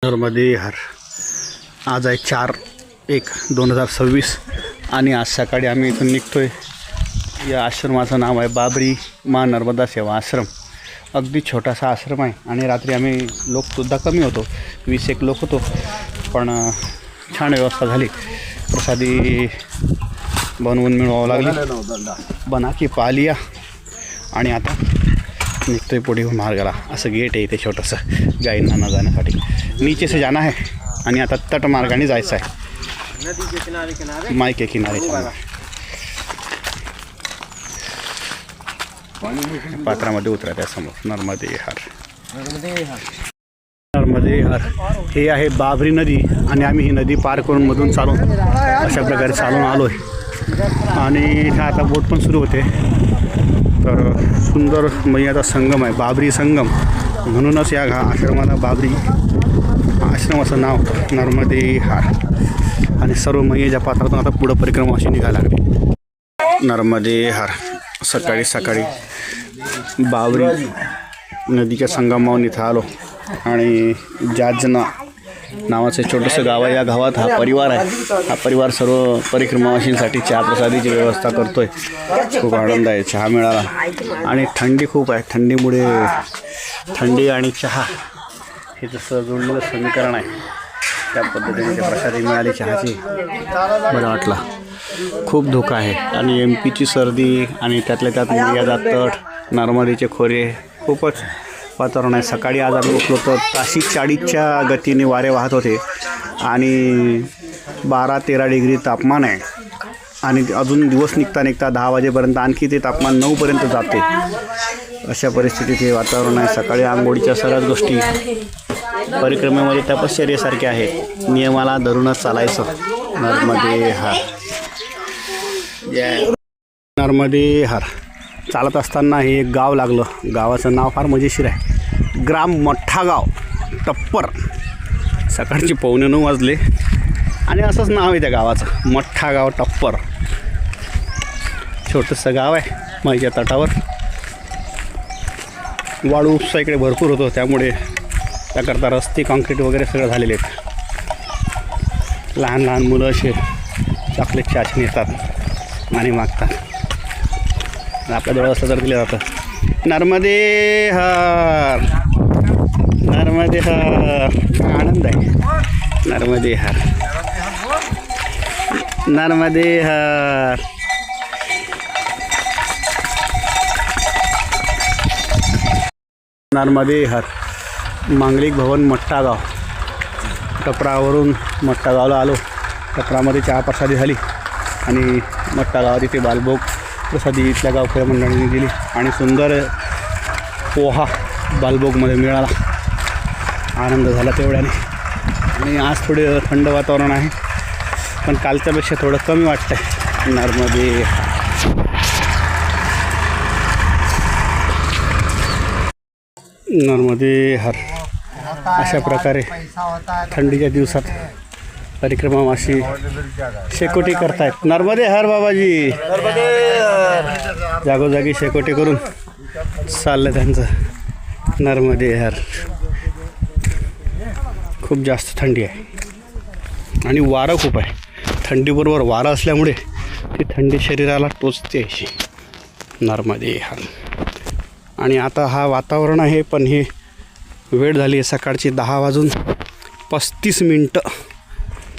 नर्मदे हर. आज आहे 4/1/2026 आणि आज सकाळी आम्ही इथून निघतोय. या आश्रमाचं नाव आहे बाबरी माँ नर्मदा सेवा आश्रम. अगदी छोटासा आश्रम आहे आणि रात्री आम्ही लोकसुद्धा कमी होतो, 20-1 लोक होतो, पण छान व्यवस्था झाली. प्रसादी बनवून मिळवावं लागली, बना की पालिया. आणि आता निघतोय पुढे मार्गाला. असं गेट आहे इथे छोटंसं गाईंना न जाण्यासाठी. नीचे से जाना है आणि आता तट मार्गाने जायचं आहे. नदी के किनारे माई के किनारे पात्रामध्ये उतरायचं आहे समोर. नर्मदे हर. नर्मदे हर हे आहे बाबरी नदी आणि आम्ही ही नदी पार करून मधून चालून अशा प्रकारे चालून आलो आहे. आणि हा आता बोट पण सुरू होते. तर सुंदर मैयाचा संगम आहे, बाबरी संगम. म्हणूनच या आश्रमाला बाबरी आश्रम असं नाव. नर्मदे हार. आणि सर्व मैयाच्या पात्रातून आता पुढं परिक्रमा अशी निघायला लागली. नर्मदे हार. सकाळी सकाळी बाबरी नदीच्या संगमावरून इथं आलो आणि जाजना नावाचं छोटंसं गाव आहे. या गावात हा परिवार आहे. हा परिवार सर्व परिक्रमावासींसाठी चहा प्रसादीची व्यवस्था करतो आहे. खूप आनंद आहे. चहा मिळाला आणि थंडी खूप आहे. थंडीमुळे थंडी आणि चहा हे जसं जोडलेलं समीकरण आहे, त्या पद्धतीने ते प्रसादी मिळाली चहाची. बरं वाटला. खूप धोका आहे आणि एमपीची सर्दी आणि त्यातल्या त्यात मिर्यादा तट, नर्मदेचे खोरे, खूपच वातावरण आहे. सकाळी आज आम्ही उठलो तर ताशी 40च्या गतीने वारे वाहत होते आणि 12-13 डिग्री तापमान आहे. आणि अजून दिवस निघता 10 वाजेपर्यंत आणखी ते तापमान 9पर्यंत जाते. अशा परिस्थितीत हे वातावरण आहे. सकाळी आंघोळीच्या सर्वच गोष्टी परिक्रमेमध्ये तपश्चर्येसारखे आहे. नियमाला धरूनच चालायचं. नर्मदे हार. नर्मदे हार. चालत असताना हे एक गाव लागलं. गावाचं नाव फार मजेशीर आहे, ग्राम मठ्ठागाव टप्पर. सकाळचे 9:15 वाजले आणि असंच नाव आहे त्या गावाचं, मठ्ठागाव टप्पर. छोटंसं गाव आहे मैच्या तटावर. वाळू उपसा इकडे भरपूर होतो, त्यामुळे त्याकरता रस्ते कॉन्क्रीट वगैरे सगळं झालेले आहेत. लहान लहान मुलं असे चॉकलेटच्या आशेने येतात आणि मागतात. आपल्याजवळ असलं तर दिलं जातं. नर्मदे हर. नर्मदे हर. आनंद आहे. नर्मदे हर. नर्मदे हर. नर्मदे हर. मांगलिक भवन मठ्ठागाव. टपरावरून मठ्ठागावला आलो. टपरामध्ये चहा प्रसादी झाली आणि मठ्ठागावात इथे बालभोग प्रसादी इथल्या गावकऱ्या मंडळींनी दिली आणि सुंदर पोहा बालभोगमध्ये मिळाला. आनंद झाला तेवढ्याने. आणि आज थोडे थंड वातावरण आहे, पण कालच्यापेक्षा थोडं कमी वाटतं आहे. नर्मदे नर्मदे हर. अशा प्रकारे थंडीच्या दिवसात परिक्रमावासी शेकोटी करतायत. नर्मदे हर बाबाजी. जागोजागी शेकोटी करून चाललं त्यांचं. नर्मदे हर. खूप जास्त थंडी आहे आणि वारं खूप आहे. थंडीबरोबर वारं असल्यामुळे ती थंडी शरीराला टोचते अशी. नर्मदे हर. आणि आता हा वातावरण आहे, पण ही वेळ झाली आहे सकाळची 10:35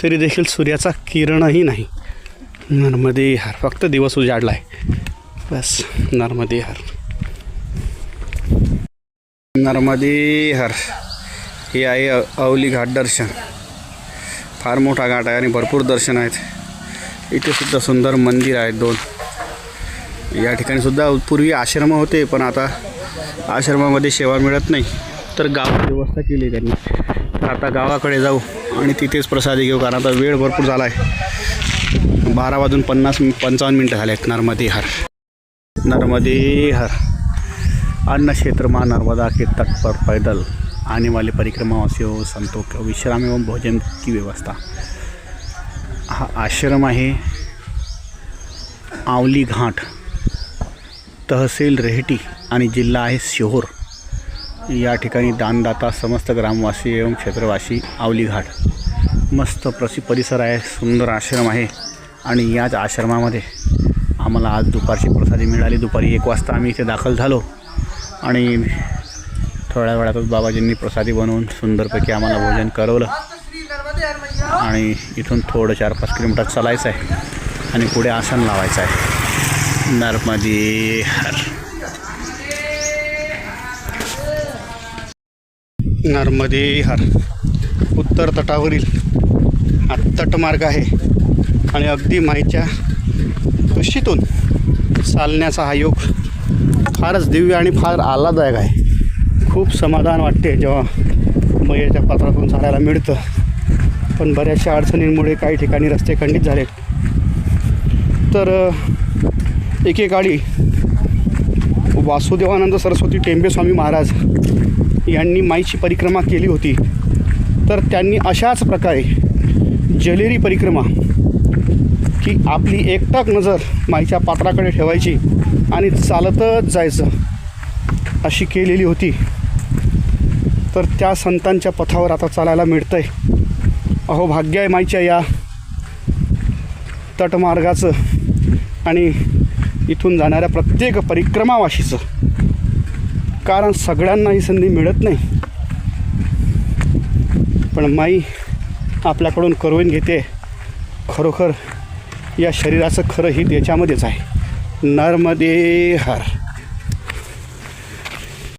तरी देखील सूर्याचा किरणही नाही. नर्मदे हर. फक्त दिवस उजाडला आहे बस. नर्मदे हर. नर्मदे हर. हे आहे अवली घाट दर्शन. फार मोठा घाट आहे आणि भरपूर दर्शन आहेत. इथे सुद्धा सुंदर मंदिर आहेत 2. या ठिकाणी सुद्धा पूर्वी आश्रम होते, पण आता आश्रमामध्ये सेवा मिळत नाही, तर गावात व्यवस्था केली त्यांनी. तर आता गावाकडे जाऊ आणि तिथेच प्रसादी घेऊ, कारण आता वेळ भरपूर झाला आहे. 12:55 झाले आहेत. नर्मदे हर. नर्मदे हर. अन्न क्षेत्र माँ नर्मदा के तट पर पैदल आने वाले परिक्रमावासियों संतों को विश्राम एवं भोजन की व्यवस्था. हा आश्रम आहे आवली घाट, तहसील रेहटी आणि जिल्हा आहे सिहोर. या ठिकाणी दानदाता समस्त ग्रामवासी एवं क्षेत्रवासी आवली घाट मस्त परिसर आहे, सुंदर आश्रम आहे. आणि याच आश्रमामध्ये आम्हाला आज दुपारची प्रसादी मिळाली. दुपारी 1 वाजता आम्ही इथे दाखल झालो आणि थोड्या वेळातच बाबाजींनी प्रसादी बनवून सुंदरपैकी आम्हाला भोजन करवलं. आणि इथून थोडं 4-5 किलोमीटर चालायचं आहे आणि पुढे आसन लावायचं आहे. नर्मदे हर. नर्मदे हर. उत्तर तटावरील हा तटमार्ग आहे आणि अगदी माईच्या कुशीतून चालण्याचा हा योग फारच दिव्य आणि फार आल्हाददायक आहे. खूप समाधान वाटते जेव्हा मैयाच्या पात्रातून चालायला मिळतं. पण बऱ्याचशा अडचणींमुळे काही ठिकाणी रस्ते खंडित झाले. तर एकेकाळी वासुदेवानंद सरस्वती टेंबे स्वामी महाराज यांनी माईची परिक्रमा केली होती. तर त्यांनी अशाच प्रकारे जलेरी परिक्रमा की आपली एकटाक नजर माईच्या पात्राकडे ठेवायची आणि चालतच जायचं अशी केलेली होती. तर त्या संतांच्या पथावर आता चालायला मिळतं आहे. अहो भाग्य आहे माईच्या या तटमार्गाचं आणि इथून जाणाऱ्या प्रत्येक परिक्रमावाशीचं. कारण सगळ्यांना ही संधी मिळत नाही, पण माई आपल्याकडून करवून घेते. खरोखर या शरीराचं खरं हित याच्यामध्येच आहे. नर्मदे हर.